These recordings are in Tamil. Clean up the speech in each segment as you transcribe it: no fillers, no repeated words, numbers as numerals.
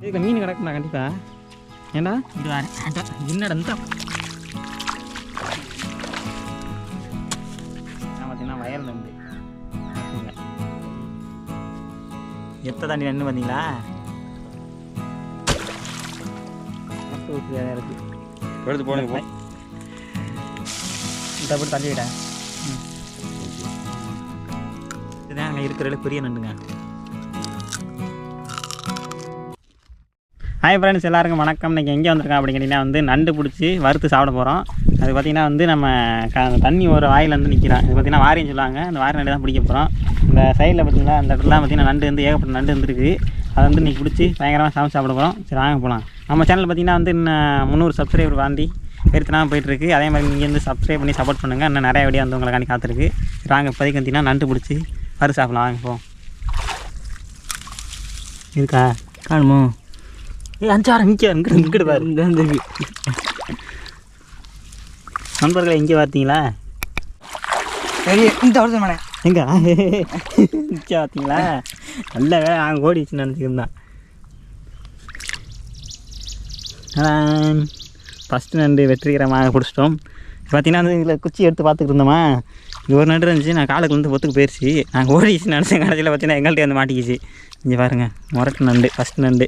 இதுக்கு மீன் கிடக்குண்ணா கண்டிப்பாக. ஏண்டா இது என்னடா இந்த பார்த்தீங்கன்னா வயல் நண்டு எத்த தாண்டி நண்டு பார்த்தீங்களா? இருக்கு எடுத்து போனீங்க போ போட்டு தள்ளி விட. இதுதான் அங்கே இருக்கிற பெரிய நண்டுங்க. ஹாய் ஃப்ரெண்ட்ஸ், எல்லாருக்கும் வணக்கம். இன்றைக்கி எங்கே வந்திருக்கோம் அப்படின்னு கேட்டிங்கன்னா நண்டு பிடிச்சி வறுத்து சாப்பிட போகிறோம். அது பார்த்திங்கன்னா நம்ம தண்ணி ஒரு வாயில் நிற்கிறோம். இது பார்த்திங்கன்னா வாரின்னு சொல்லுவாங்க. அந்த வாரி நண்டு தான் பிடிக்க போகிறோம். இந்த சைடில் பார்த்திங்களா அந்த இடத்துலாம் பார்த்திங்கன்னா நண்டு ஏகப்பட்ட நண்டு வந்துருக்கு. அதை இன்றைக்கி பிடிச்சி பயங்கரமாக சமைச்சு சாப்பிட போகிறோம். சரி வாங்க போகலாம். நம்ம சேனல் பார்த்திங்கன்னா இன்னும் 300 சப்ஸ்கிரைபர் வாண்டி பெருத்தனாக போயிட்டுருக்கு. அதே மாதிரி நீங்கள் சப்ஸ்கிரைப் பண்ணி சப்போர்ட் பண்ணுங்கள். இன்னும் நிறைய வீடியோ உங்களுக்காண்டி காத்திருக்கு. சரி வாங்க இப்போதைக்கு பார்த்திங்கன்னா நண்டு பிடிச்சி வறுத்து சாப்பிடலாம். வாங்க போவோம். இருக்கா காணுமோ? அஞ்சாரம் இங்கிட்டு பாரு. நண்பர்களை எங்கே பார்த்தீங்களா? இந்த வருஷம் எங்கே மிச்சம் பார்த்தீங்களா? நல்ல வேலை நாங்கள் ஓடிச்சு நினச்சிருந்தான். ஃபஸ்ட்டு நண்டு வெற்றிகரமாக பிடிச்சிட்டோம். பார்த்தீங்கன்னா இதில் குச்சி எடுத்து பார்த்துக்கிட்டு இருந்தோமா, இது ஒரு நண்டு இருந்துச்சு. நான் காலுக்கு ஒத்துக்கு போயிடுச்சு. நாங்கள் ஓடிச்சு நினச்சேன். கடைசியில் பார்த்தீங்கன்னா எங்கள்கிட்ட மாட்டிக்கிச்சு. இங்கே பாருங்கள், முரட்டு நண்டு ஃபஸ்ட்டு நண்டு.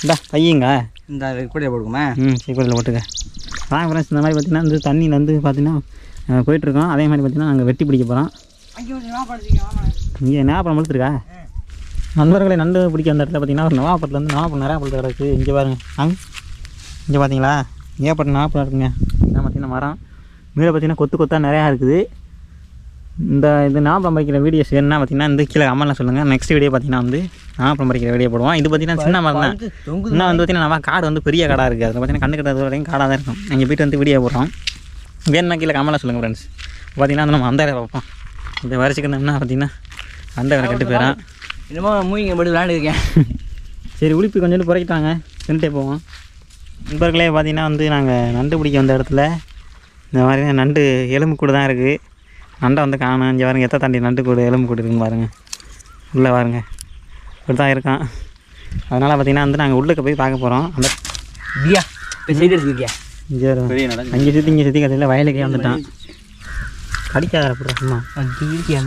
இந்தா பையங்க இந்த கூடையில் போட்டுக்குமா? சரி கூடையில் போட்டுக்க. வாங்க ஃப்ரெண்ட்ஸ், இந்த மாதிரி பார்த்தீங்கன்னா தண்ணி பார்த்தீங்கன்னா போயிட்டுருக்கோம். அதே மாதிரி பார்த்தீங்கன்னா நாங்கள் வெட்டி பிடிக்க போகிறோம். இங்கே நாகப்பழம் பழுத்துருக்கா? நண்பர்களை நண்டு பிடிக்க வந்த இடத்துல பார்த்தீங்கன்னா ஒரு நவாப்பழம் நிறையா பழுத்து கிடக்கு. இங்கே பாருங்கள், இங்கே பார்த்தீங்களா ஏகப்பட்ட நாகப்பழம் இருக்குங்க. இதான் பார்த்தீங்கன்னா மரம் மேலே பார்த்தீங்கன்னா கொத்தாக நிறையா இருக்குது. இது நாகப்பழம் பறிக்கிற வீடியோஸ் என்ன பார்த்தீங்கன்னா கீழே கமெண்ட்லாம் சொல்லுங்கள். நெக்ஸ்ட் வீடியோ பார்த்தீங்கன்னா நாகப்பழம் பறிக்கிற வீடியோ போடுவோம். இது பார்த்தீங்கன்னா சின்ன மரம் தான். இன்னும் பார்த்தீங்கன்னா நம்ம காடு பெரிய காடாக இருக்குது. அதில் பார்த்தீங்கன்னா கண்டு கட்டுறது வரைக்கும் காடாக தான் இருக்கும். அங்கே போய்ட்டு வீடியோ போடுறோம். வேணும்னா கீழே கமெண்ட்லாம் சொல்லுங்கள் ஃப்ரெண்ட்ஸ். பார்த்தீங்கன்னா நம்ம அந்த பார்ப்போம். இந்த வரிசைக்கு என்ன பார்த்தீங்கன்னா அந்த கட்டு போயிடும். என்னமோ மூவிங்க போட்டு விளையாண்டுருக்கேன். சரி உளிப்பி கொஞ்சம் குறைக்கிட்டாங்க, சென்ட்டே போவோம். நண்பர்களே பார்த்தீங்கன்னா நாங்கள் நண்டு பிடிக்க வந்த இடத்துல இந்த மாதிரி நண்டு எலும்பு கூடு தான் இருக்குது. நண்டை காணும். இங்கே பாருங்கள், எத்த தாண்டி நண்டு கூடு எலும்பு கூடு இருக்குன்னு பாருங்கள். உள்ளே பாருங்கள், இப்படி தான் இருக்கான். அதனால் பார்த்தீங்கன்னா நாங்கள் உள்ளுக்கு போய் பார்க்க போகிறோம். அந்த பியா செய்து எடுத்துக்கியா இங்கே அங்கே சுற்றி இங்கே சுற்றி கதையில் வயலுக்கே வந்துட்டான். கடிக்காத அப்படின்னா இஞ்சியா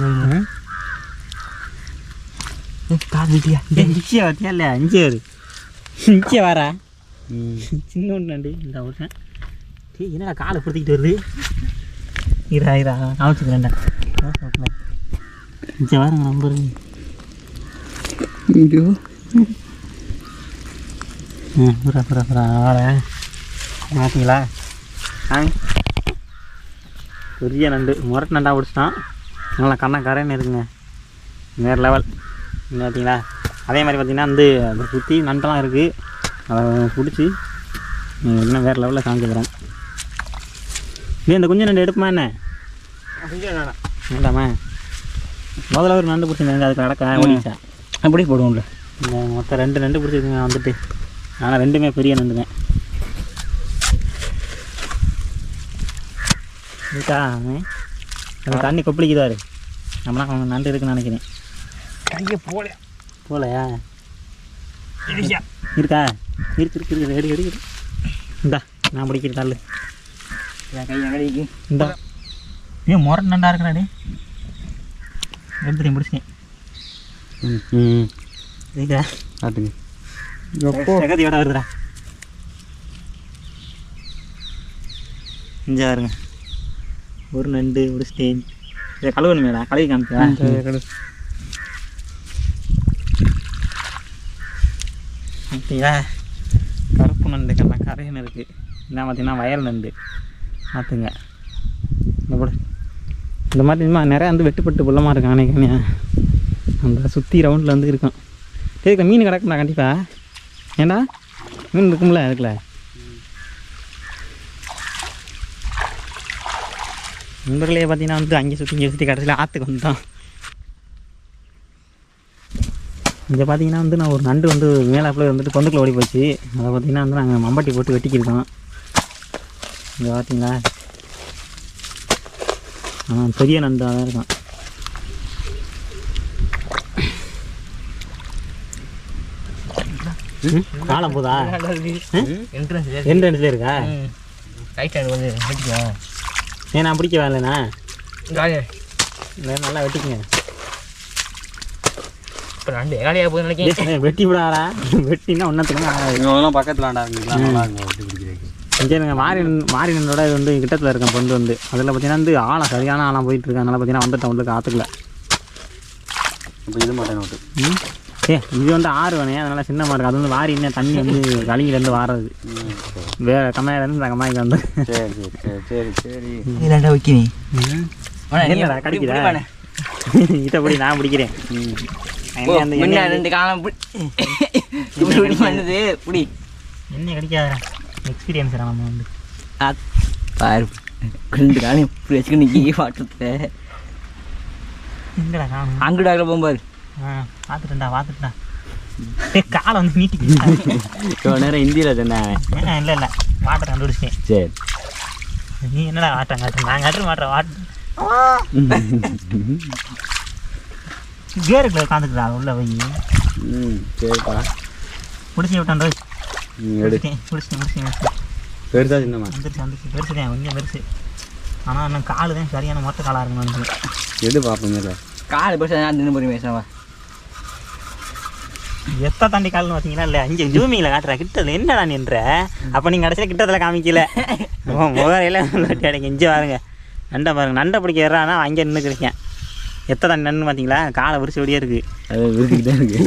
பார்த்தியா இல்லையா? இஞ்சியா வாரா சின்ன ஒன்று நண்டு இந்த விட்டேன். என்னடா காலை பிடிச்சிக்கிட்டு வருது. இரா காமிச்சுக்கிறேன்டா. இங்கே வாருங்க நம்பர். ஐயோ புறா வார பார்த்தீங்களா? பெரிய நண்டு முரட்டு நண்டாக பிடிச்சிட்டான். நல்லா கரைன்னு இருக்குங்க, வேறு லெவல். பார்த்தீங்களா? அதே மாதிரி பார்த்தீங்கன்னா அதை சுற்றி நண்டெல்லாம் இருக்குது. அதை பிடிச்சி இன்னும் வேறு லெவலில் காமிக்கிறோம். இந்த குஞ்சு நண்டு எடுப்புமா? என்ன வேண்டாமா? முதல்ல ஒரு நண்டு பிடிச்சிருந்தாங்க, அதுக்கு நடக்க ஓடிச்சா அப்படி போடுவோம்ல. இந்த மொத்தம் 2 நண்டு பிடிச்சிருக்குங்க ஆனால் 2மே பெரிய நண்டுங்க. இருக்கா அது தண்ணி கொப்பளிக்குதாரு. நம்மளாம் நண்டு இருக்குன்னு நினைக்கிறேன். போலையா? இருக்கா? இருக்கு எடு இந்தா நான் பிடிக்கிற தள்ளு. இந்த ஏன் முரட்டு நண்டா இருக்கிறாடி எடுத்துட்டேன், பிடிச்சேன். இருக்கா காட்டுங்க. சகதியோட வருதுடா. இங்கே வருங்க, ஒரு நண்டு பிடிச்சிட்டேன். இதை கழுவணுமேடா, கழுவி காமிச்சா அப்படியா? கருப்பு நண்டு கரையன்னு இருக்குது. என்ன பார்த்தீங்கன்னா வயல் நண்டு பார்த்துங்க. இந்த மாதிரி நிறையா வெட்டுப்பட்டு புள்ளமாக இருக்கும். அன்னைக்கு அந்த சுற்றி ரவுண்டில் இருக்கும். சரிக்கா மீன் கிடக்கும்டா கண்டிப்பாக. ஏண்டா மீன் இருக்கும்ல இருக்குல்ல. நண்பர்களே பார்த்தீங்கன்னா அங்கே சுற்றி கடைசியில் ஆற்றுக்கு வந்துட்டான். இங்கே பார்த்தீங்கன்னா நான் ஒரு நண்டு மேலே பொந்துக்குள்ள ஓடி போச்சு. அதை பார்த்தீங்கன்னா நாங்கள் மம்பட்டி போட்டு வெட்டிக்கிருக்கோம். இங்கே பார்த்தீங்களா? பெரிய நண்டாக தான் இருக்கான். காலம் போதா என்ட்ரன்ஸ் என்ட்ரன்ஸ்ல இருக்கா ரைட் ஹேண்ட் வந்து வெட்டிக்குவோம். ஏன் நான் பிடிக்க வரலண்ணா காலியா நல்லா வெட்டிக்குங்க. இப்போ நண்டு காலியாக போகுது நினைக்கிறேன். வெட்டி விடாரா வெட்டினா ஒன்றத்துக்கு இவங்கெல்லாம் பக்கத்தில் ஆண்டாருங்களா நல்லா இருக்கும் வெட்டி பிடிக்கிறதுக்கு. இங்கே மாறினோட இது வந்து கிட்டத்தில் இருக்கேன் பொண்ணு வந்து அதில் பார்த்தீங்கன்னா வந்து ஆழம் சரியான ஆழம் போயிட்டு இருக்கேன். அதனால் பார்த்தீங்கன்னா வந்துட்டேன் உங்களுக்கு ஆற்றுக்கல. இப்போ இது மாட்டேன் நோட்டு. இது வந்து ஆறு வேணே அதனால் சின்னமாக இருக்குது. அது வந்து வாரி இன்னும் தண்ணி வந்து கலிங்கிலேருந்து வாரது வேறு கம்மாயிலேருந்து இந்த கம்மாய்க்கு வந்து. சரி சரி சரி சரி இல்லைண்டா வைக்க நீ என்னடா கடிக்குதா இதை நான் பிடிக்கிறேன். ரெண்டு காலம் பண்ணுது புடி என்ன கடிக்காத எக்ஸ்பீரியன்ஸ் நம்ம வந்து பாரு 2 காலம் இப்படி வச்சுக்க நிற்கி பாட்டுல எங்கடா காணும் அங்குடாக்கில் போகும்போது பார்த்துட்டா காலை வந்து நீட்டிக்கிட்டு இவ்வளோ நேரம் ஹிந்தியில் சொன்னேன். இல்லை வாட்டர் கண்டுபிடிச்சிட்டேன். சரி நீ என்னடா வாட்டம் காட்டுற நான் காட்டுற மாட்டேன் வாட்டர் கேருக்குள்ள உட்காந்துக்கிறா உள்ள போய். சரிப்பா பிடிச்சி விட்டான் ரோய் எடுத்து பிடிச்சிட்டேன் பெருசா சின்னமா வந்துருச்சு பெருசு தான் கொஞ்சம் பெருசு. ஆனால் இன்னும் காலு தான் சரியான மொட்டை காலாக இருக்குன்னு நினைக்கிறேன். எது பார்ப்போம் இல்லை காலை பெருசாக நான் தின்னு போய் பேசுவா எத்த தாண்டி கால்னு பார்த்தீங்களா இல்லை அங்கே ஜூமிங்கில் காட்டுறா கிட்டத்தில் என்னடா நின்ற. அப்போ நீங்கள் கடைசியில் கிட்டத்தில் காமிக்கல முகரையில் இங்கே பாருங்க நண்டை பாருங்க நண்டை பிடிக்க ஏறானா அங்கே நின்றுக்கிறீங்க. எத்த தாண்டி நன்னு பார்த்தீங்களா காலை விரிச்சு ஓடியே இருக்குது. அது விரிக்கிட்டே இருக்கு.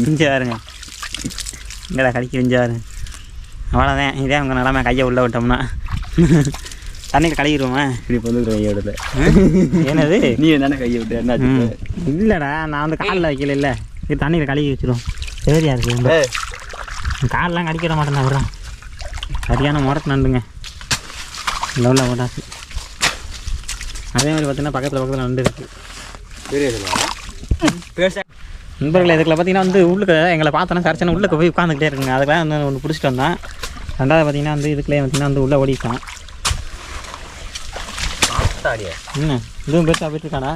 இங்கே பாருங்க இங்கடா கடிக்க இங்கே பாருங்க. அவ்வளோதான் இதே உங்கள் நிலமை கையை உள்ளே விட்டோம்னா தண்ணியில் கழுவிடுவோமா. இப்படி வந்து கையை விடல என்னது நீ என்னென்ன கையை விட்டு என்ன இல்லைடா நான் வந்து காலில் வைக்கல இல்லை இது தண்ணியில் கழுவி வச்சிடும். சரியா இருக்குது காலெலாம் கடிக்கிற மாட்டேன் விட்றோம். சரியான முறத்து நண்டுங்க லெவலில் போட்டாச்சு. அதே மாதிரி பார்த்தீங்கன்னா பக்கத்தில் நண்டு இருக்குது. நண்பர்கள் இதுக்குள்ள பார்த்தீங்கன்னா வந்து உள்ளுக்கு எங்களை பார்த்தோன்னா சரிச்சான உள்ளுக்கு போய் உட்காந்துக்கிட்டே இருக்குங்க. அதுக்கெல்லாம் வந்து ஒன்று பிடிச்சிட்டு வந்தேன். ரெண்டாவது பார்த்தீங்கன்னா வந்து இதுக்குள்ளே பார்த்தீங்கன்னா வந்து உள்ளே ஓடிட்டான். என்ன இதுவும் பெருசாக போயிட்டு இருக்காடா.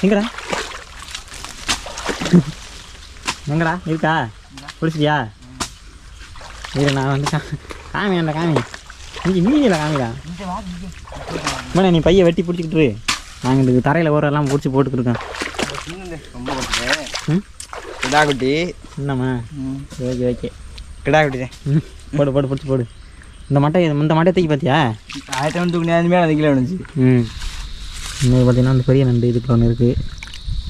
எங்கடா எங்கடா இருக்கா பிடிச்சிட்டியா இது நான் வந்து காமி அந்த காமி இங்கே மீனில் காமிடா. மேடம் நீ பையை வெட்டி பிடிச்சிக்கிட்டு நாங்கள் இந்த தரையில் ஓரெல்லாம் பிடிச்சி போட்டுக்கிருக்கோம். கிடா குட்டி என்னம்மா ஓகே ஓகே கிடா குட்டி தான் போடு பிடிச்சி போடு. இந்த மட்டை தூக்கி பார்த்தியா 1000 தூக்கி மேலே அந்த கிலோ வந்துச்சு. இன்னொரு பார்த்தீங்கன்னா அந்த பெரிய நண்டு இதுக்கு ஒன்று இருக்குது.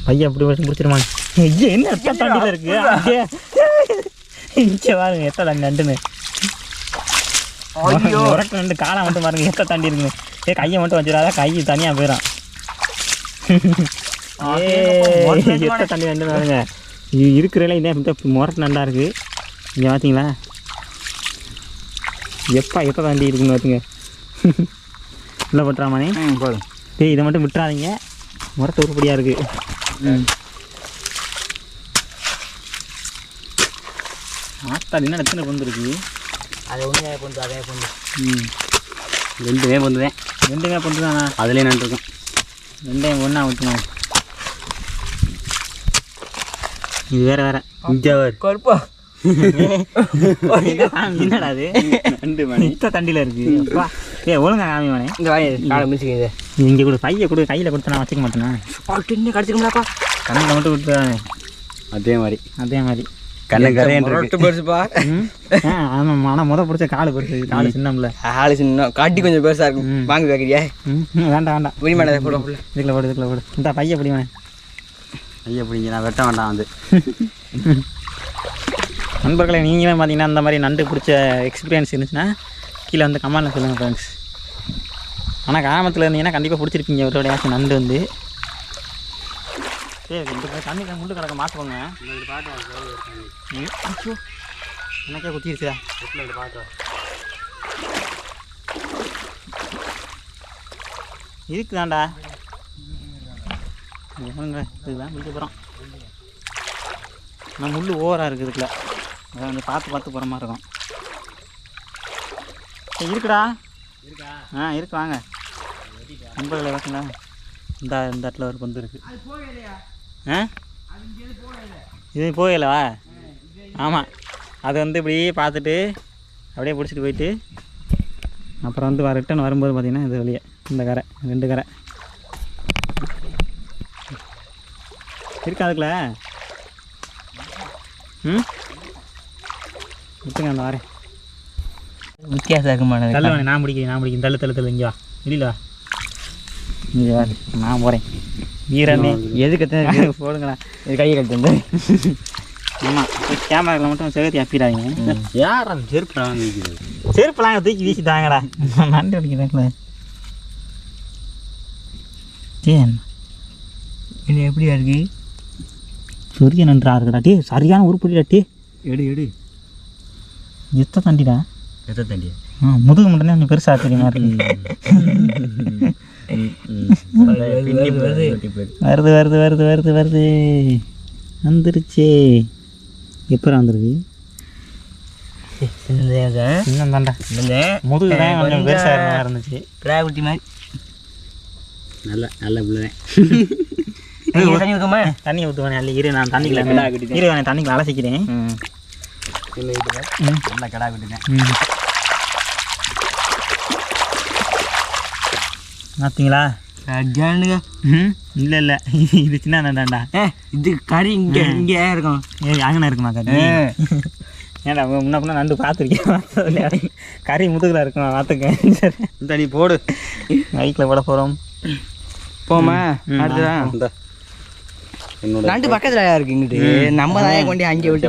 பையன் அப்படி வச்சு பிடிச்சிருமா. ஐயா என்ன எத்த தண்டியில் இருக்குது இங்கே பாருங்க எத்த தண்டி நண்டுன்னு உரக்கு நண்டு காலை மட்டும் பாருங்க எத்த தாண்டி இருக்குங்க. கையை மட்டும் வச்சிடாத கை தனியாக போயிடும். எத்த தண்டி நண்டு பாருங்க இருக்கிறதுல இதே முரட்டு நண்டாக இருக்குது. இங்கே பார்த்தீங்களா எப்பா எத்த தாண்டி இருக்குன்னு பார்த்துங்க. இல்லை பட்டுறாமானே போதும். இதை மட்டும் விட்டுறாதீங்க முரட்டு உருப்படியாக இருக்குது. ஆத்தாள் என்ன எத்தனை பொந்து இருக்குது. அதை ஒன்றே பொந்து அதே பொந்து ரெண்டுமே பொந்துவேன். ரெண்டுமே பொந்து தானா அதுலேயே நன்றிருக்கோம். ரெண்டையும் ஒன்றா விட்டுருவோம். இது வேறு இங்கே கருப்பா என்னடா அது நண்டு மணி இத்த தண்டியில் இருக்குது. அப்பா ஒழுங்கா காமி மணி இந்த வாங்கி காலை முடிச்சுக்கிது இங்கே கொடு பையை கொடு கையில் கொடுத்து நான் வச்சுக்க மாட்டேனா. இன்னும் கடிச்சிக்கலாப்பா கண்ணில் மட்டும் விட்டுறாங்க. அதே மாதிரி கண்ணு கரையன்ட்டு பெருசுப்பா. ஆமாம் ஆனால் பிடிச்ச காலு பெருசு காலு சின்னம்ல ஆளு சின்ன காட்டி கொஞ்சம் பெருசாக இருக்கும். வாங்கி வைக்கிறியா வேண்டாம் புரியுமாடா போட இதுக்குள்ள போடு இந்த பையை பிடிவேன். ஐயா பிடிங்க நான் வெட்ட வேண்டாம் வந்து. நண்பர்களை நீங்களும் பார்த்தீங்கன்னா இந்த மாதிரி நண்டு பிடிச்ச எக்ஸ்பீரியன்ஸ் இருந்துச்சுன்னா கீழே வந்து கமெண்ட்டில் சொல்லுங்கள் ஃப்ரெண்ட்ஸ். ஆனால் கிராமத்தில் இருந்தீங்கன்னா கண்டிப்பாக பிடிச்சிருப்பீங்க ஒருடையாச்சும் நண்டு வந்து. சரி இந்த தண்ணி முள்ளு கிடக்க மாற்றுவோங்க. எனக்கே குத்திருச்சா இருக்குதாண்டா இதுதான் பிடிக்க போகிறோம். ஆனால் முள் ஓவராக இருக்குது இதுக்குள்ள. அதை வந்து பார்த்து போகிற மாதிரி இருக்கும். இருக்குடா இருக்கு வாங்க நண்பர்களை பார்த்தீங்களா இந்த இடத்துல ஒரு பந்து இருக்குது. இது போகலவா ஆமாம், அது வந்து இப்படி பார்த்துட்டு அப்படியே பிடிச்சிட்டு போயிட்டு அப்புறம் வந்து ரிட்டன் வரும்போது பார்த்திங்கன்னா இது வெளியே இந்த கரை 2 கரை இருக்கா அதுக்குள்ள. விட்டுங்க அந்த வரேன். வித்தியாசம் இருக்குமானது. தள்ளு வேணே, நான் பிடிக்கிறேன் தள்ளு இங்கே வா, வெளியில் வா, இங்கே வா, நான் போகிறேன். வீரனே எதுக்கு போடுங்களா, இது கையை கட்டு வந்து. ஆமாம், கேமராவில் மட்டும் செவத்தி அப்பிடாதீங்க. யார் அந்த செருப்பு நிற்கிறது? செருப்புலாம் தூக்கி வீசிட்டாங்கடா. நண்டு அடிக்கிறாங்களே. இது எப்படியா இருக்கு? பெரிய நன்றா இருக்குடா டே, சரியான உருப்படிடா டே. எடு எத்த தண்டிடா. எத்த தண்டியா? முதுகு மட்டும் கொஞ்சம் பெருசாக தெரியுமா இருக்கு. வருது வந்துருச்சு. எப்போ வந்துருது? இன்னும் தாண்டா முதுகு தான் கொஞ்சம் பெருசாக இருந்துச்சு. கிராவிட்டி மாதிரி நல்ல பிள்ளை. தண்ணி ஊற்றுமா? தண்ணி ஊற்றுவானே அள்ளி இரு, நான் தண்ணிக்குள்ள தண்ணிக்குள்ள அலசிக்கிறேன். நல்ல கடா விட்டுட்டேன். பார்த்தீங்களா? இல்லை இது சின்ன நண்டாண்டா. இது கறி இங்கே இருக்கும். அங்கன இருக்குமா கறி? ஏன்டா முன்ன நண்டு பார்த்துருக்கேன். கறி முதுகில் இருக்குமா பார்த்துக்க. இந்த நீ போடு, பைக்கில் போட போகிறோம். போமா அடுத்ததான் என்னோட நண்டு பக்கத்தில் இருக்கு. இங்கிட்டு நம்ம தான் கொண்டு அங்கே விட்டு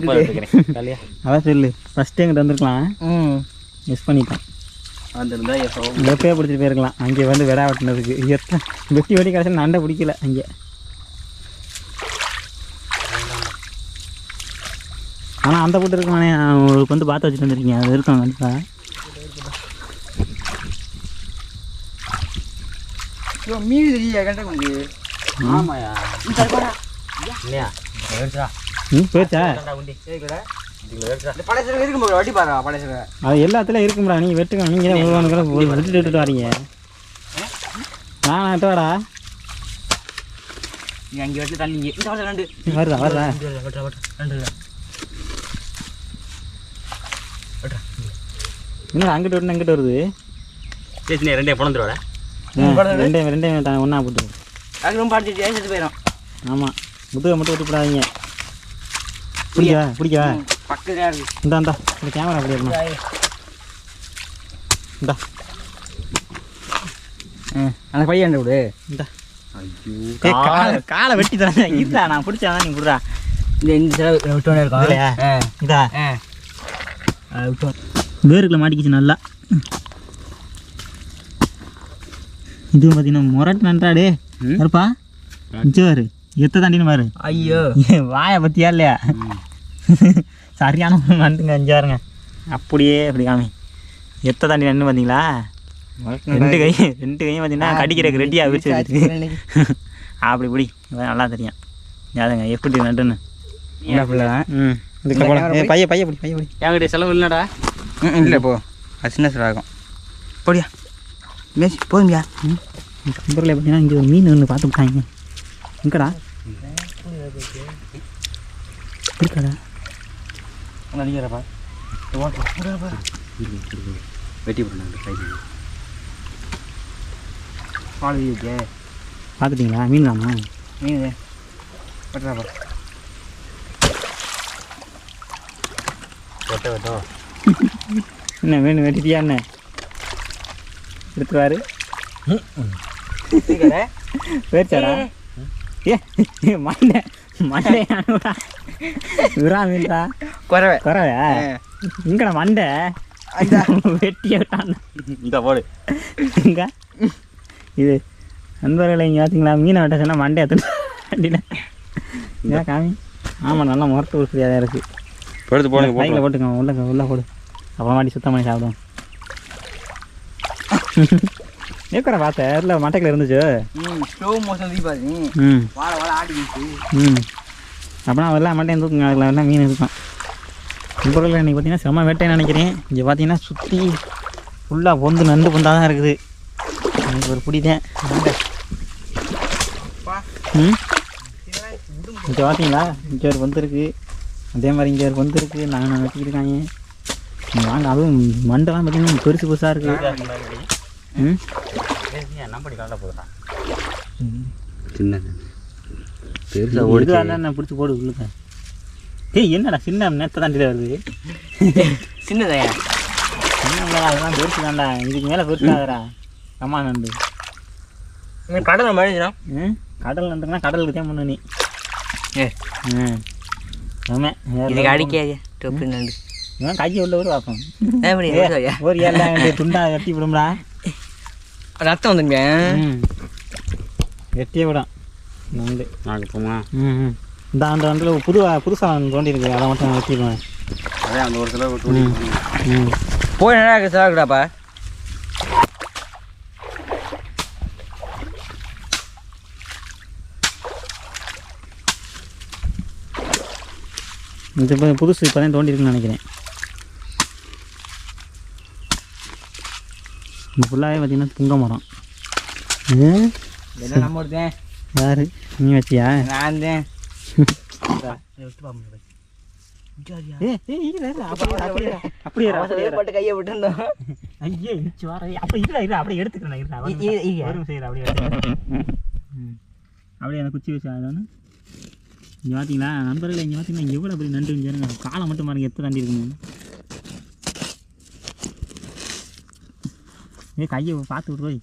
அதான் சொல்லு. ஃபஸ்ட்டு எங்கிட்ட வந்துருக்கலாம், மிஸ் பண்ணிட்டோம். வந்துருந்தா எப்பயே பிடிச்சிட்டு போயிருக்கலாம். அங்கே வந்து விடா வெட்டினதுக்கு வெட்டி கடைசி நண்டை பிடிக்கல. அங்கே ஆனால் அந்த போட்டு இருக்குமானே, உங்களுக்கு வந்து பார்த்து வச்சுட்டு வந்துருக்கீங்க. அது இருக்கும் கண்டிப்பாக. மீன் கரெக்டாக கொஞ்சம். ஆமாயா இல்லையா? போயிடுச்சா? வட்டி பாரு படைசில் அது எல்லாத்துலையும் இருக்கும்டா. நீ வெட்டுக்கணும். நீங்கள் விட்டுட்டு வரீங்க. நான் வாடா. நீ அங்கே வெட்டில் தண்ணி நண்டு வருதா இன்னும் அங்கிட்டு விட்டு அங்கிட்டு வருது. சரி, ரெண்டே பிறந்துருவாடா. ரெண்டையும் ஒன்றா போட்டு அது ரொம்ப அடிச்சு ஏசிட்டு போயிடும். ஆமாம், முதுகை மட்டும் விட்டுப்படாதீங்க. பிடிக்கவா பக்கத்தில் இருக்கு. இந்தா இந்த கேமரா அப்படி இருக்கணும். இந்தா அந்த பையன் விடு. இந்தா காலை வெட்டி தரேன். இதா நான் பிடிச்சாதான் நீ விடுறா. இந்த செலவு விட்டோன்னே இருக்கும் இல்லையா? இதா வேருக்குள்ள மாட்டிக்கிச்சு நல்லா. இது பார்த்தீங்கன்னா முரட்டு நன்றாடே இருப்பா. சரி எத்த தாண்டின்னு பாரு. ஐயோ வாயை பற்றியா இல்லையா? சரியான நண்டுங்க. அஞ்சாருங்க அப்படியே அப்படி காமி. எத்த தாண்டி நண்டு பார்த்தீங்களா? 2 கையும் பார்த்தீங்கன்னா கடிக்கிறதுக்கு ரெடியாக விரிச்சு அப்படி பிடி. நல்லா தெரியும் யாருங்க எப்படி நண்டுன்னு. பைய பிடி. என்கிட்ட செலவு இல்லைடா. இல்லை போ, அது சின்ன செலவாகும். போடியா மேசி போதும்யா. நண்பர்களே பார்த்தீங்கன்னா இங்கே ஒரு மீன் ஒன்று பார்த்து விட்டாங்க. எங்கடா இருக்காடா? நினைக்கிறப்பா வெட்டி போடுறாங்க. பார்த்துட்டிங்களா? மீன் தாமா? மீன் வெட்டுறாப்பா. வெட்டம் என்ன மீன் வெட்டிட்டியா? என்ன எடுத்துருவாரு போயிடுச்சாடா? ஏ மண்டை அனுடா. விரா மீன்டா. குறவையா? இங்கடா மண்டை வெட்டி விட்டான். இந்த போடு இங்க இது நண்பர்களை இங்கே பார்த்தீங்களா? மீனை வெட்ட சொன்னால் மண்டை எடுத்துட்டேன். இங்கே காமி. ஆமாம், நல்லா முரட்டு உருப்படியாக தான் இருக்குது. எடுத்து போடுங்க. பைக்கில் போட்டுக்கோங்க. உள்ளே போடு. அப்புறம் மாட்டி சுத்தம் பண்ணி சாப்பிடுவோம். ஏக்கரை பார்த்தேன் இல்லை மட்டைக்கில் இருந்துச்சு. ஸ்லோ மோஷன் பாரு. வாழ ஆடிக்கிச்சு. அப்படின்னா அதெல்லாம் மட்டையும் தூக்குங்க. அதில் வேணா மீன் இருக்கும். நண்பர்கள் இன்றைக்கி பார்த்தீங்கன்னா செம்ம வேட்டைன்னு நினைக்கிறேன். இங்கே பார்த்தீங்கன்னா சுற்றி ஃபுல்லாக நண்டு பொந்தாக தான் இருக்குது. எனக்கு ஒரு பிடித்தேன். இங்கே பார்த்தீங்களா? இங்கே ஒரு பொந்து இருக்குது. அதே மாதிரி இங்கே வந்துருக்கு நாங்கள் வச்சுக்கிருக்காங்க. வாங்க, அதுவும் மண்டெல்லாம் பார்த்தீங்கன்னா பெருசு பெருசாக இருக்குது. ம் நம்படி காலைல போதுறான் சின்னது நான் பிடிச்சி போடு உள்ளுக்க. ஏய் என்னடா சின்ன நேற்று தாண்டி வருது. சின்னதாயா சின்ன அதெல்லாம் பெருசு தான்டா. இதுக்கு மேலே பெருசாகிறா அம்மா நண்டு. கடலை மழிஞ்சிடும். கடல் நண்டுங்கன்னா கடலுக்கு தான் பண்ணு நீ. ஆமாம் இதுக்கு அடிக்காது டொப்பு நண்டு. இவன் கையை உள்ள ஒரு பார்ப்போம். ஒரு ஒரு ஏழை துண்டா வெட்டி விடும்டா. ரத்தம் வந்துங்க வெட்டியே விடும் நண்டு. நாங்கள் போமா இந்த அந்த வண்டில் புதுசாக தோண்டி இருக்கு, அதை மட்டும் வெட்டிடுவேன். அதே அந்த ஒரு சில தோண்டி போய் நல்லா இருக்கு சாப்பிடாப்பா. இது இப்போ புதுசு இப்போ தான் தோண்டி இருக்குன்னு நினைக்கிறேன். இது ஃபுல்லாகவே பார்த்தீங்கன்னா புங்க மரம். என்ன நம்ம ஒருத்தேன் யாரு நீ வச்சியா? நான் தான் அப்படியே கையை விட்டுருந்தோம். ஐயே இச்சு வர அப்போ இல்லை இல்லை அப்படியே எடுத்துக்கிறேன். அப்படியே அந்த குச்சி வச்சு அதை இங்கே பார்த்தீங்களா நண்பர்கள், இங்கே பார்த்தீங்கன்னா எவ்வளோ அப்படி நண்டு இருந்துச்சுங்க. காலை மட்டும் பாருங்க எத்த தாண்டி இருக்குங்க. கையை பார்த்து விட்டு போய்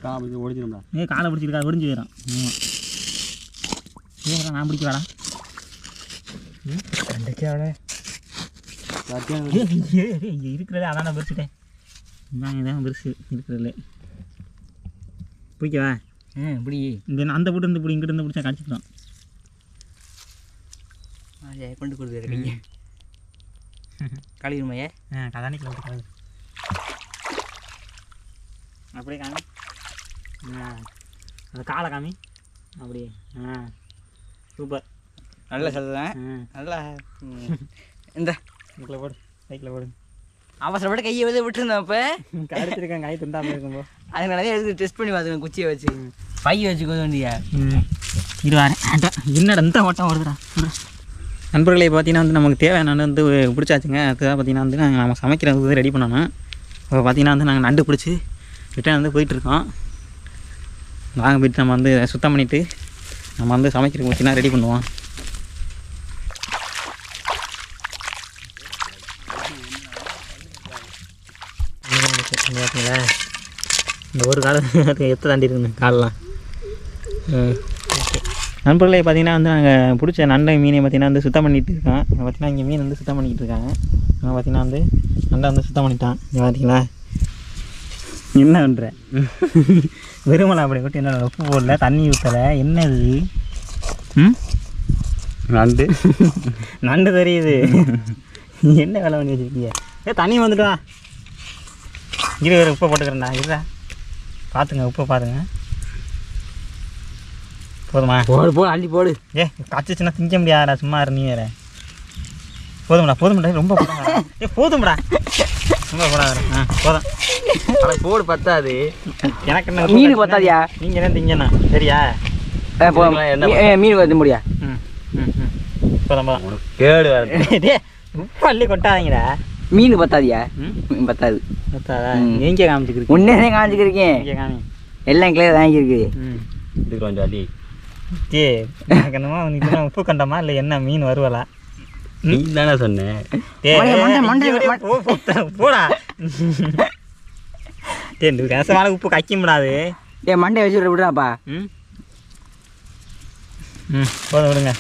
காலை ஒடிச்சிடும்டா. காலை பிடிச்சிருக்கா ஒடிஞ்சு போயிடும். ஆமாம் நான் பிடிக்கவாடா. இங்கே இருக்கிறதே அதான் பெருசுட்டேன். இதான் பெருசு இருக்கிறதுல பிடிக்கவா? இப்படி இந்த அந்த போட்டு இருந்து இப்படி இங்கிட்ட இருந்து பிடிச்சா கடிச்சிக்கலாம். கொண்டு கொடுத்துருக்கீங்க கழிவுமையே கதானிக்கில் விட்டு கழுவு. அப்படியே காமி. அந்த காலை காமி. அப்படியே சூப்பர். நல்ல சொல்லுவேன். நல்லா இந்த சைக்கிளில் போடு, சைக்கிளில் போடு. அவசரப்பட்டு கையை வந்து விட்டுருந்தேன். இப்போ கடிச்சிருக்கேன், கை துண்டாமல் இருக்கும்போ. அதனால தான் எடுத்து டெஸ்ட் பண்ணி பார்த்துக்கேன். குச்சியை வச்சு பையை வச்சுக்க வேண்டியா இருவாரு என்னடா இந்த ஓட்டம் வருதுடா. நண்பர்களே பார்த்தீங்கன்னா வந்து நமக்கு தேவையான வந்து பிடிச்சாச்சுங்க. அதுதான் பார்த்தீங்கன்னா வந்து நாங்கள் நம்ம சமைக்கிறது வந்து ரெடி பண்ணணும். இப்போ பார்த்தீங்கன்னா வந்து நாங்கள் நண்டு பிடிச்சி ரிட்டர்ன் வந்து போயிட்டுருக்கோம். வாங்க போய்ட்டு நம்ம வந்து சுத்தம் பண்ணிவிட்டு நம்ம வந்து சமைக்கிறதுக்கு பார்த்தீங்கன்னா ரெடி பண்ணுவோம். பார்த்தீங்களா இந்த ஒரு காலம் எத்த தாண்டி இருக்குங்க காலெலாம். நண்பர்களே பார்த்தீங்கன்னா வந்து நாங்கள் பிடிச்ச நண்டை மீனை பார்த்தீங்கன்னா வந்து சுத்தம் பண்ணிகிட்டு இருக்கோம். பார்த்தீங்கன்னா இங்கே மீன் வந்து சுத்தம் பண்ணிக்கிட்டு இருக்காங்க. நான் பார்த்தீங்கன்னா வந்து நண்டை வந்து சுத்தம் பண்ணிட்டான். இங்கே பார்த்தீங்களா என்ன பண்ணுற வெறுமலை அப்படி கொட்டி என்ன உப்பு போடல, தண்ணி ஊற்றலை, என்ன இது? நண்டு நண்டு தெரியுது. என்ன வேலை பண்ணி வச்சுருக்கீங்க? தண்ணி வந்துட்டா இரு வேறு உப்பை போட்டுக்கிறேன்டா. இருடா பார்த்துங்க, உப்பை பாருங்க. போதுமா? போடு போடு அள்ளி போடு. கச்சிச்சுன்னா திங்க முடியாதா, சும்மா நீ வேறு. போதும்டா போதும்டா, ரொம்ப போடாதா. போதும்டா ரொம்ப போடாத. போதும் போடு பத்தாது. எனக்கு என்ன மீனுக்கு பத்தாதியா? நீங்கள் என்ன திங்கண்ணா சரியா? மீன் வந்து முடியா? போதும் போதும். கேடு வேறு உப்பு அள்ளி கொட்டாதீங்கடா. மீன் பத்தாதியா? பத்தாது. பத்தாதா? எங்கே காமிச்சிக்கிருக்கு? ஒன்னே காமிச்சிக்கிருக்கேன். எங்கே காமி? எல்லாம் கிளியர் வாங்கியிருக்கு. இதுக்கு கொஞ்சம் அள்ளி எனக்கு என்னமோ நீ உப்பு கண்டமா இல்லை என்ன மீன் வருவலா? நீ தானே சொன்னேன். போடா ரசமான உப்பு கைக்க மண்டை வச்சு விடுறாப்பா. போதும் விடுங்க.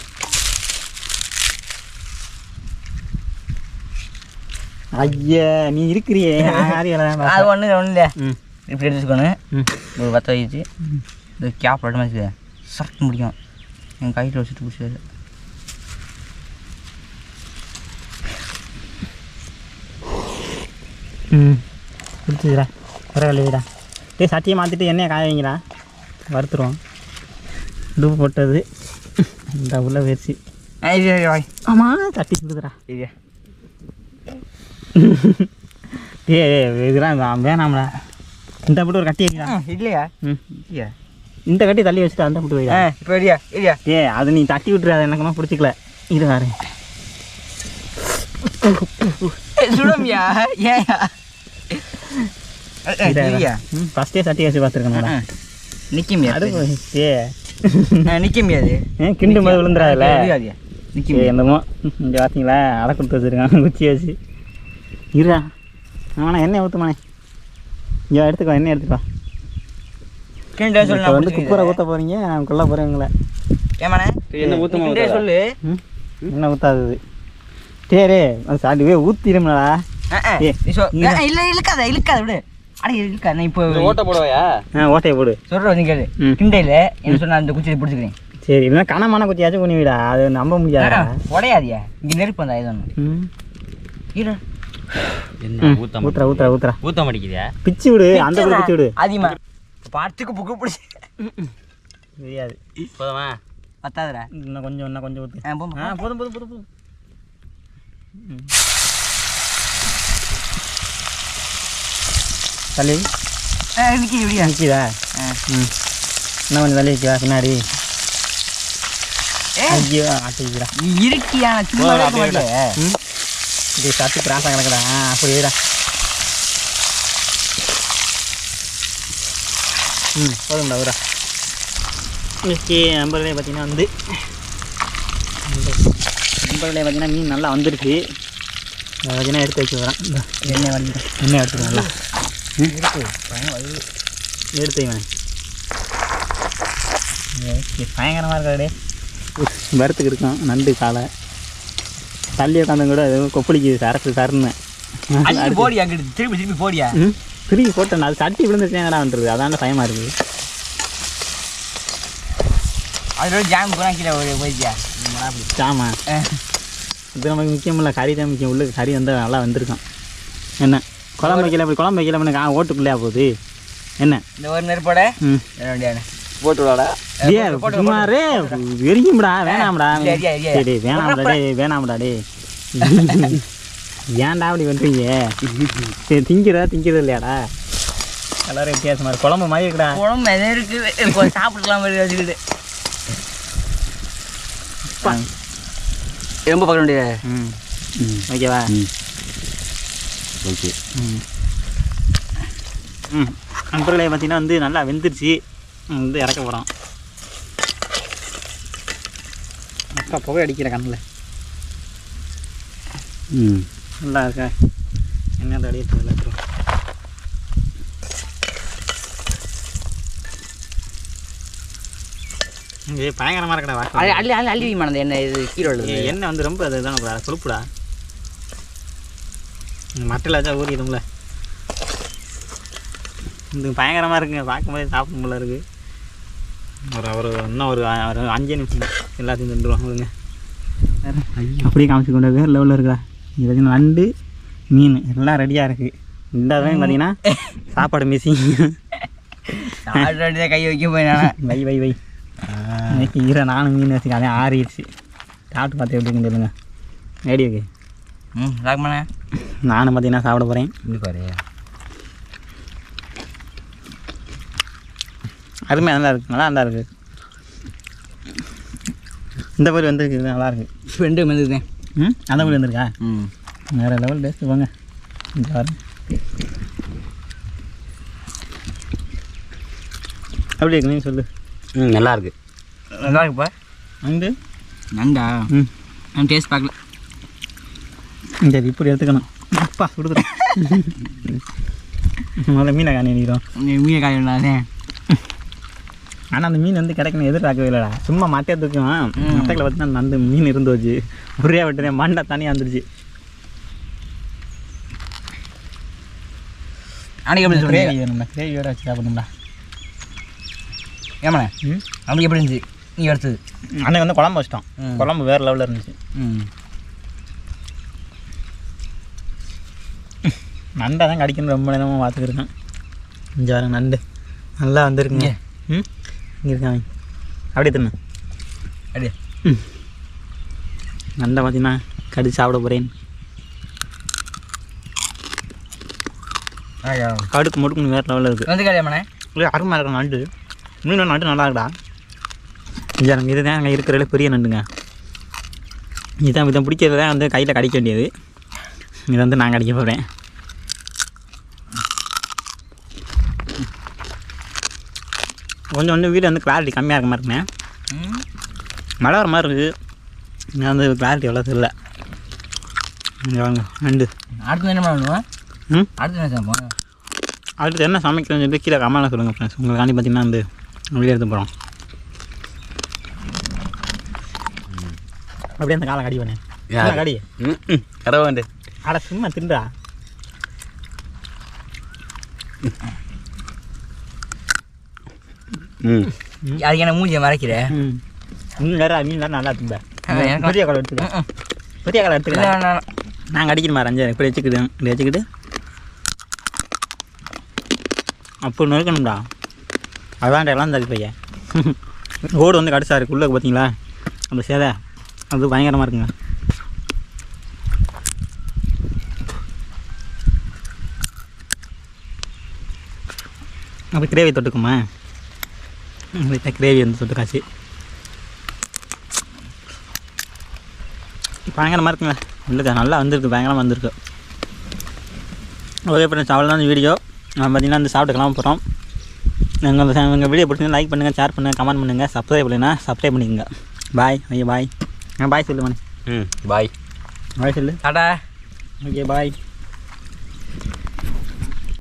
ஐயா நீ இருக்கிறியே. அது ஒன்று ஒன்றும் இல்லையா? இப்படி எடுத்துக்கணும். ஒரு 10 வச்சு இது கேப் ரெண்டு மாதிரி சரக்கு முடியும். என் கையில் வச்சுட்டு பிடிச்சாரு. பிடிச்சிக்கிறா பரவாயில்லைடா. சட்டியை மாற்றிட்டு எண்ணெயை காய வைங்கடா, வறுத்துருவோம். உப்பு போட்டது இந்த உள்ள வச்சு. ஆமாம் சட்டி கொடுக்குறா. இதெல்லாம் வேணாம்டா. இந்த போட்டு ஒரு கட்டி வைக்கிறா. இல்லையா? இல்லையா இந்த கட்டி தள்ளி வச்சுட்டு அந்த போட்டு வைடா. இப்போ இல்லையா? இல்லையா? அது நீ தட்டி விட்டுரு, அதை எனக்குமா பிடிச்சிக்கல. இது வேறு சுடமியா ஏயா ஃபஸ்ட்டே சட்டி வச்சு பார்த்துருக்கேன் நிற்க முடியாது ஏ நிற்க முடியாது கிண்டும் போது விழுந்துடாதுல்ல நிற்க என்னமோ இங்கே பார்த்தீங்களா அடை கொடுத்து வச்சுருக்கான் குச்சி வச்சு இருடா ஆமாண்ணா எண்ணெய் ஊற்றுமாண்ணே இங்கே எடுத்துக்கோ எண்ணெய் எடுத்துக்கோ கிண்டே இப்போ சொல்லு வந்து குப்பரை ஊற்ற போகிறீங்க கொல்ல போகிறவங்கள ஏமாண்ணே என்ன ஊத்தமா கிண்டே சொல்லு என்ன ஊற்றாதது சரி அது சாப்பிட்டுவே ஊற்றிடும்லடா இல்லை இழுக்காத விடு அட இழுக்காத நான் இப்போ ஓட்ட போடுவாயா ஓட்டையை போடு சொல்கிறேன் நீ கேளு கிண்டையில் என்ன சொன்ன அந்த குச்சியை பிடிச்சிக்கிறேன் சரி இல்லைன்னா கனமான குச்சியாச்சும் பண்ணி விடா அது நம்ப முடியாதா உடையாதியா இங்கே நெருப்பு வந்தா இது ஒன்று ஈரா என்ன ஊத்தமா ஊத்துறா ஊத்த மாட்டேங்குதா பிச்சு விடு அந்த பக்கம் பிச்சு விடு அதிகமா பாட்டுக்கு புக்கு பிடிச்சி தெரியாது போதுமா பத்தாதுடா இன்னும் கொஞ்சம் ஊற்று போதும் தள்ளி நிற்கிதா இன்னும் கொஞ்சம் தள்ளி வைக்கா பின்னாடி ஐயோ ஆட்டிக்கிறா நீ இருக்கியா சும்மா இது சத்து கிராஸாக கிடக்குதா அப்படி விடா போதும்டா விடா இன்னைக்கு நம்பர்லேயே பார்த்தீங்கன்னா வந்து நம்பர்லேயே பார்த்தீங்கன்னா மீன் நல்லா வந்துருக்கு அதை பார்த்தீங்கன்னா எடுத்து வச்சு வரேன் எண்ணெய் எடுத்துக்கலாம் நல்லா எடுத்து வைவேன் ஓகே பயங்கரமாக இருக்காடே வறுத்துக்கு இருக்கும் நண்டு காலை தள்ளி உட்காந்து கூட கொப்பளிக்குது சரன்னு போடியா திருப்பி போடியா திருப்பி போட்டேன் அது சட்டி விழுந்துருச்சேங்கடா வந்துருது அதான பயமாக இருக்குது அதோட ஜாம் போனால் கீழே போயிடுச்சியா ஜாமா இது நமக்கு முக்கியம் இல்லை கறி தான் முக்கியம் உள்ள கறி வந்தால் நல்லா வந்திருக்கும் என்ன குழம்பு வைக்கல பண்ண ஓட்டுக்குள்ளையா போகுது என்ன இந்த ஒரு நெருப்போட போட்டு விடாடா சுமாரே வெறியும்டா வேணாம்டா சரி வேணாம்டா டே ஏன்டா அப்படி பண்ணுறீங்க சரி திங்கிறது இல்லையாடா எல்லாரும் வித்தியாசமாக இருக்கு குழம்பு மாதிரி இருக்குடா குழம்பு எதாவது இருக்குது சாப்பிட்டுக்கலாம் மாதிரி வச்சுக்கிட்டு ரொம்ப பார்க்க முடியாது ஓகேவா ஓகே நண்பர்களே பார்த்தீங்கன்னா வந்து நல்லா வெந்துருச்சு வந்து இறக்க போகிறோம் அக்கா புகை அடிக்கிற கண்ணில் நல்லா இருக்கா என்ன அடிக்கிறது எல்லாத்துக்கும் இது பயங்கரமாக இருக்கடா அள்ளி அள்ளி மனது என்ன இது கீழே எண்ணெய் வந்து ரொம்ப அதுதான் கொழுப்புடா மட்டையில் வச்சா ஊறிடும்ல இது பயங்கரமாக இருக்குங்க பார்க்கும்போதே சாப்பிடும் போல இருக்குது இன்னும் ஒரு 5 நிமிஷம் எல்லாத்தையும் தந்துடுவாங்க அப்படியே காமிச்சு கொண்டு வேறு லெவலில் இருக்கா இது பார்த்தீங்கன்னா நண்டு மீன் எல்லாம் ரெடியாக இருக்குது இந்த தான் பார்த்தீங்கன்னா சாப்பாடு மிஸ்ஸிங் கை வைக்க போய் வை இன்னைக்கு நானும் மீன் வச்சுக்க அதே ஆறிடுச்சு சாப்பிட்டு பார்த்து எப்படி இருக்குன்னு சொல்லுங்க ஐடியா இருக்கு ராகமாண்ணே நானும் பார்த்தீங்கன்னா சாப்பிட போகிறேன் இப்படி பாரு அருமையாக நல்லா இருக்குது நல்லா இருக்குது இந்த பொருள் வந்துருக்கு நல்லாயிருக்கு ரெண்டு வந்துருக்கேன் அந்த பொருள் வந்துருக்கா வேறு லெவல் டேஸ்ட்டு போங்க பாரு அப்படி இருக்கு நீ சொல்லு நல்லா இருக்கு நல்லா இருக்குப்பா நண்டா நான் டேஸ்ட் பார்க்கல சரி இப்படி எடுத்துக்கணும் அப்பா கொடுத்துரு முதல்ல மீனை காணிக்கிறோம் மீனை காணிடாதே ஆனால் அந்த மீன் வந்து கிடைக்கணும் எதிர்பார்க்கவே இல்லைடா சும்மா மட்டையை தூக்குவேன் மட்டைகளை பார்த்தீங்கன்னா நண்டு மீன் இருந்து வச்சு ஒரே விட்டுறேன் மண்டை தனியாக வந்துருச்சு அன்றைக்கி எப்படி கிரேவி வேணும்டா கிரேவியோட வச்சு சாப்பிடணும்டா ஏமாண்ணே அன்றைக்கி எப்படி இருந்துச்சு நீ எடுத்தது அன்றைக்கி வந்து குழம்பு வச்சிட்டோம் குழம்பு வேறு லெவலில் இருந்துச்சு நண்டை தான் கடிக்கணும் ரொம்ப நேரமாக பார்த்துக்கிருக்கேன் இங்கே வரேன் நண்டு நல்லா வந்துருக்குங்க இங்கே இருக்காங்க அப்படியே தின்னு அப்படியே நண்டை பார்த்தீங்கன்னா கடிச்சு சாப்பிட போகிறேன் கடுக்கு முடுக்குன்னு வேறு லெவலில் இருக்குது வந்து கிடையாமண்ணே இல்லை அருமையாக இருக்கும் நண்டு மீன் நண்டு நல்லா இருக்குடா எனக்கு இதுதான் அங்கே இருக்கிறதுல பெரிய நண்டுங்க இதுதான் பிடிக்கிறது தான் வந்து கையில் கடிக்க வேண்டியது இது வந்து நாங்கள் அடிக்க போகிறேன். கொஞ்சம் வந்து வீடு வந்து கிளாரிட்டி கம்மியாக இருக்க மாதிரி இருக்குண்ணே. மழை வர மாதிரி இருக்குது. நான் வந்து கிளாரிட்டி எவ்வளோ தெரியல. இங்கே வாங்க நண்டு. அடுத்து என்ன பண்ணுவோம்? அடுத்து என்ன சாப்பிடுவோம்? அடுத்து என்ன சமைக்கணும்னு சொல்லி கீழே கமெண்ட்ல சொல்லுங்கள் ஃப்ரெண்ட்ஸ். உங்களுக்காண்டி பார்த்தீங்கன்னா வந்து வீடியோ எடுத்து போகிறோம். அப்படியே அந்த காலை கடி பண்ணேன் கடி கரவாண்டு அட சும்மா தின்றா. அதுக்கு என்ன மூஞ்சியை மறைக்கிற? மீன் வேறு நல்லா திம்ப. பெரிய காலை எடுத்துக்க. பெரிய காலை எடுத்துக்கலாம். நாங்கள் அடிக்கிற மாதிரி அஞ்சு இப்படி வச்சுக்கிட்டு இப்படி வச்சுக்கிட்டு அப்போ நொறுக்கணும்டா. அதான் எல்லாம் தள்ளி பையன். ஓடு வந்து கடிச்சா இருக்குது உள்ளே பார்த்தீங்களா அந்த சேதை, அது பயங்கரமாக இருக்குங்க. அப்போ கிரேவி தொட்டுக்குமா? கிரேவி வந்து தொட்டுக்காச்சு பயங்கரமாக இருக்குங்க. இல்லை நல்லா வந்திருக்கு, பயங்கரமாக வந்திருக்கு. ஓகே ஃப்ரெண்ட்ஸ், அவ்வளோதான் இந்த வீடியோ. நான் பார்த்தீங்கன்னா வந்து சாப்பிட்டு கிளம்ப போகிறோம். எங்கள் வீடியோ பிடிச்சிங்கன்னா லைக் பண்ணுங்கள், ஷேர் பண்ணுங்கள், கமெண்ட் பண்ணுங்கள். சப்ஸ்கிரைப் பண்ணலைன்னா சப்ஸ்கிரைப் பண்ணிக்கோங்க. பாய். ஐயா பாய். பாய் சொல்லு மணி. பாய். பாய் சொல்லு. டாடா. ஓகே பாய்.